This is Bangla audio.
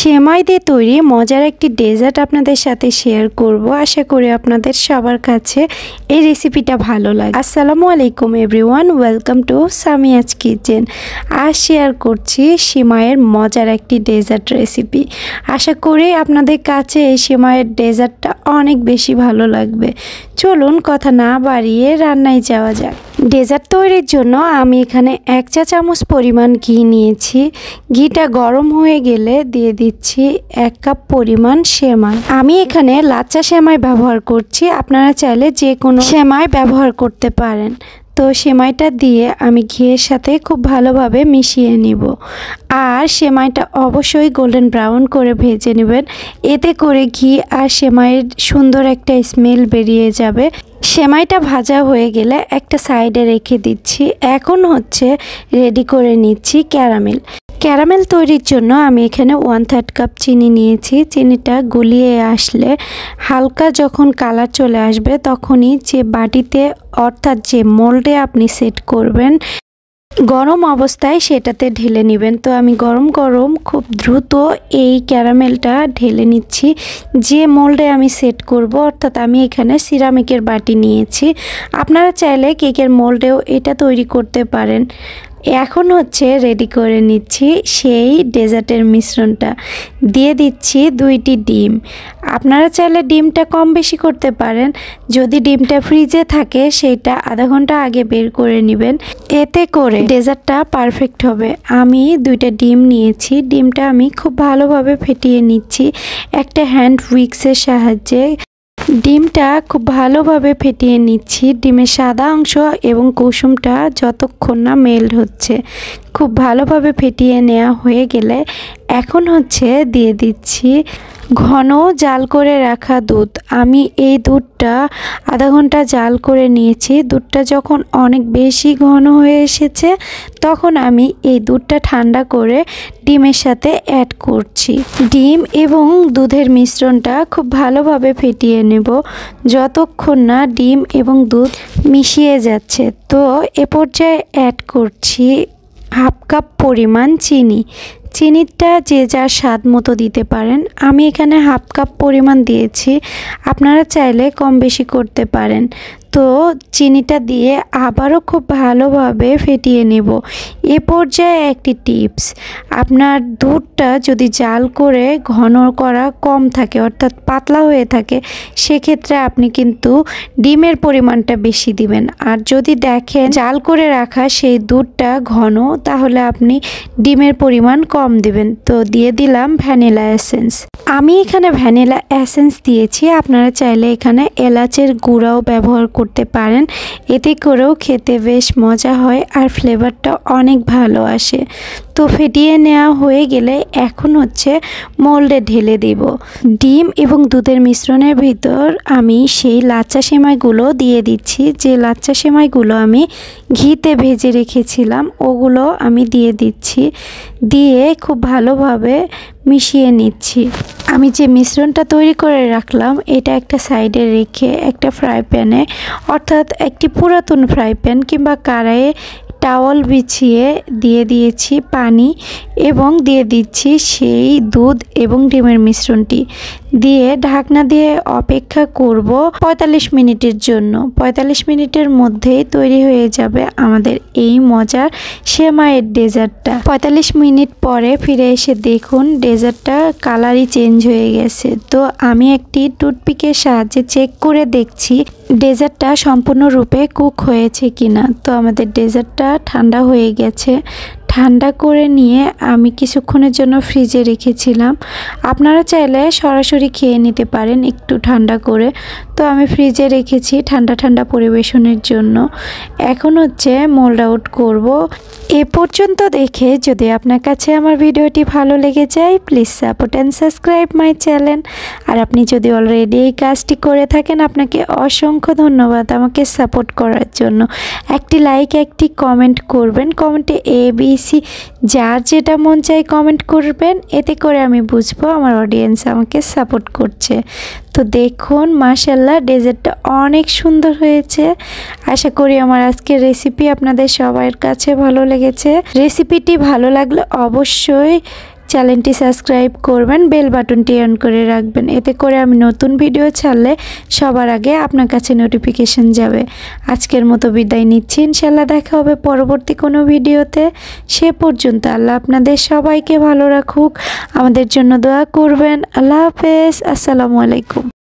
সেমাই দিয়ে তৈরি মজার একটি ডেজার্ট আপনাদের সাথে শেয়ার করব। আশা করি আপনাদের সবার কাছে এই রেসিপিটা ভালো লাগে। আসসালামু আলাইকুম everyone, welcome to Samia's kitchen. আজ শেয়ার করছি সেমাইয়ের মজার একটি ডেজার্ট রেসিপি। আশা করি আপনাদের কাছে এই সেমাইয়ের ডেজার্টটা অনেক বেশি ভালো লাগবে। চলুন কথা না বাড়িয়ে রান্নায় যাওয়া যাক। ডেজার্ট তৈরির জন্য আমি এখানে 1 চা চামচ পরিমাণ ঘি নিয়েছি। ঘিটা গরম হয়ে গেলে দিয়ে দিচ্ছি 1 কাপ পরিমাণ সেমাই। আমি এখানে লাচ্চা সেমাই ব্যবহার করছি, আপনারা চাইলে যে কোনো সেমাই ব্যবহার করতে পারেন। তো সেমাইটা দিয়ে আমি ঘিয়ের সাথে খুব ভালোভাবে মিশিয়ে নিব। আর সেমাইটা অবশ্যই গোল্ডেন ব্রাউন করে ভেজে নেবেন, এতে করে ঘি আর সেমাইয়ের সুন্দর একটা স্মেল বেরিয়ে যাবে। সেমাইটা ভাজা হয়ে গেলে একটা সাইডে রেখে দিচ্ছি। এখন হচ্ছে রেডি করে নিচ্ছি ক্যারামেল। ক্যারামেল তৈরির জন্য আমি এখানে 1/3 কাপ চিনি নিয়েছি। চিনিটা গলিয়ে আসলে হালকা যখন কালার চলে আসবে তখনই যে বাটিতে অর্থাৎ যে মোল্ডে আপনি সেট করবেন গরম অবস্থায় সেটাতে ঢেলে নেবেন। তো আমি গরম গরম খুব দ্রুত এই ক্যারামেলটা ঢেলে নিচ্ছি যে মোল্ডে আমি সেট করব। অর্থাৎ আমি এখানে সিরামিকের বাটি নিয়েছি, আপনারা চাইলে কেকের মোল্ডেও এটা তৈরি করতে পারেন। এখন হচ্ছে রেডি করে নিচ্ছি সেই ডেজার্টের মিশ্রণটা। দিয়ে দিচ্ছি 2টি ডিম। আপনারা চাইলে ডিমটা কম বেশি করতে পারেন। যদি ডিমটা ফ্রিজে থাকে সেটা আধা ঘন্টা আগে বের করে নেবেন, এতে করে ডেজার্টটা পারফেক্ট হবে। আমি 2টা ডিম নিয়েছি। ডিমটা আমি খুব ভালোভাবে ফেটিয়ে নিচ্ছি একটা হ্যান্ড উইক্সের সাহায্যে। ডিমটা খুব ভালোভাবে ফেটিয়ে নিচ্ছি। ডিমের সাদা অংশ এবং কুসুমটা যতক্ষণ না মেল্ট হচ্ছে, খুব ভালোভাবে ফেটিয়ে নেওয়া হয়ে গেলে এখন হচ্ছে দিয়ে দিচ্ছি ঘন জাল করে রাখা দুধ। আমি এই দুধটা আধা ঘন্টা জাল করে নিয়েছি। দুধটা যখন অনেক বেশি ঘন হয়ে এসেছে তখন আমি এই দুধটা ঠান্ডা করে ডিমের সাথে অ্যাড করছি। ডিম এবং দুধের মিশ্রণটা খুব ভালোভাবে ফেটিয়ে নেব যতক্ষণ না ডিম এবং দুধ মিশিয়ে যাচ্ছে। তো এ পর্যায়ে অ্যাড করছি 1/2 কাপ পরিমাণ চিনি। চিনিটা যে যার স্বাদ মতো দিতে পারেন। আমি এখানে 1/2 কাপ পরিমাণ দিয়েছি, আপনারা চাইলে কম বেশি করতে পারেন। তো চিনিটা দিয়ে আবারও খুব ভালোভাবে ফেটিয়ে নেব। এ পর্যায়ে একটি টিপস, আপনার দুধটা যদি জাল করে ঘন করা কম থাকে অর্থাৎ পাতলা হয়ে থাকে সেক্ষেত্রে আপনি কিন্তু ডিমের পরিমাণটা বেশি দিবেন। আর যদি দেখেন জাল করে রাখা সেই দুধটা ঘন তাহলে আপনি ডিমের পরিমাণ কম দিবেন। তো দিয়ে দিলাম ভ্যানিলা এসেন্স। আমি এখানে ভ্যানিলা এসেন্স দিয়েছি, আপনারা চাইলে এখানে এলাচের গুঁড়াও ব্যবহার করতে পারেন, এতে করেও খেতে বেশ মজা হয় আর ফ্লেভারটা অনেক ভালো আসে। তো ফেটিয়ে নেওয়া হয়ে গেলে এখন হচ্ছে মোল্ডে ঢেলে দেব। ডিম এবং দুধের মিশ্রণের ভিতর আমি সেই লাচ্চা সেমাইগুলো দিয়ে দিচ্ছি। যে লাচ্চা সেমাইগুলো আমি ঘিতে ভেজে রেখেছিলাম ওগুলো আমি দিয়ে দিচ্ছি। দিয়ে খুব ভালোভাবে মিশিয়ে নিচ্ছি। আমি যে মিশ্রণটা তৈরি করে রাখলাম এটা একটা সাইডে রেখে একটা ফ্রাই প্যানে অর্থাৎ একটি পুরাতন ফ্রাই প্যান কিংবা কড়াইয়ে টাওয়াল বিছিয়ে দিয়ে দিয়েছি পানি এবং দিয়ে দিচ্ছি সেই দুধ এবং ডিমের মিশ্রণটি। দিয়ে ঢাকনা দিয়ে অপেক্ষা করব 45 মিনিটের জন্য। 45 মিনিটের মধ্যেই তৈরি হয়ে যাবে আমাদের এই মজার সেমাইয়ের ডেজার্টটা। 45 মিনিট পরে ফিরে এসে দেখুন ডেজার্টটা কালারই চেঞ্জ হয়ে গেছে। তো আমি একটি টুথপিকের সাহায্যে চেক করে দেখছি ডেজার্টটা সম্পূর্ণরূপে কুক হয়েছে কিনা। তো আমাদের ডেজার্টটা ঠান্ডা হয়ে গেছে। ঠান্ডা করে নিয়ে আমি কিছুক্ষণের জন্য ফ্রিজে রেখেছিলাম, আপনারা চাইলে সরাসরি খেয়ে নিতে পারেন একটু ঠান্ডা করে। তো আমি ফ্রিজে রেখেছি ঠান্ডা ঠান্ডা পরিবেশনের জন্য। এখন হচ্ছে মোল্ড আউট করব। এ পর্যন্ত দেখে যদি আপনার কাছে আমার ভিডিওটি ভালো লেগে যায় please support and subscribe my channel. আর আপনি যদি অলরেডি এই কাজটি করে থাকেন আপনাকে অসংখ্য ধন্যবাদ আমাকে সাপোর্ট করার জন্য। একটি লাইক একটি কমেন্ট করবেন, কমেন্টে ABC যার যেটা মন চাই কমেন্ট করবেন, এতে করে আমি বুঝবো আমার অডিয়েন্স আমাকে সাপোর্ট করছে। তো দেখুন মাশাআল্লাহ ডেজার্টটা অনেক সুন্দর হয়েছে। আশা করি আমার আজকের রেসিপি আপনাদের সবার কাছে ভালো লেগেছে। রেসিপিটি ভালো লাগলে অবশ্যই চ্যানেলটি সাবস্ক্রাইব করবেন, বেল বাটনটি অন করে রাখবেন, এতে করে আমি নতুন ভিডিও ছাড়লে সবার আগে আপনার কাছে নোটিফিকেশন যাবে। আজকের মতো বিদায় নিচ্ছি, ইনশাল্লাহ দেখা হবে পরবর্তী কোনো ভিডিওতে। সে পর্যন্ত আল্লাহ আপনাদের সবাইকে ভালো রাখুক, আমাদের জন্য দোয়া করবেন। আল্লাহ হাফেজ, আসসালামু আলাইকুম।